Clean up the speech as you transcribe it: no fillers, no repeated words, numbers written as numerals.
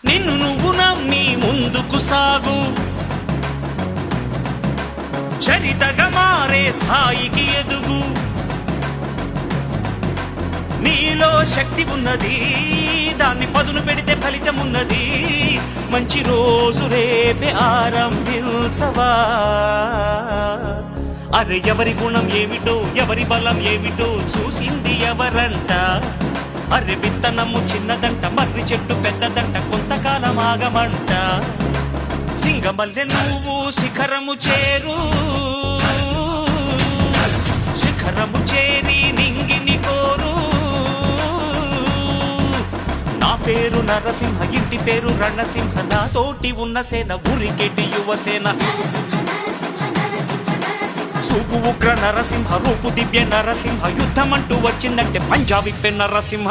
నిన్ను నువ్వు నమ్మి ముందుకు సాగు, చరితగా మారే స్థాయికి ఎదుగు. నీలో శక్తి ఉన్నది, దాన్ని పదును పెడితే ఫలితం ఉన్నది. మంచి రోజు రేపే ఆరంభించవా. అరే ఎవరి గుణం ఏమిటో, ఎవరి బలం ఏమిటో చూసింది ఎవరంట. అరే విత్తనము చిన్నదంట, మర్రి చెట్టు పెద్దదంట, కొంతకాలం ఆగమంట. సింగమల్లె నువ్వు శిఖరము చేరు, శిఖరము చేరి నింగిని కోరు. నా పేరు నరసింహ, ఇంటి పేరు రణసింహ, నా తోటి ఉన్న సేన ఊరికెటి యువసేన. చూపు ఉగ్ర నరసింహ, రూపు దివ్య నరసింహ, యుద్ధమంటూ వచ్చిందంటే పంజాబీ పె నరసింహ.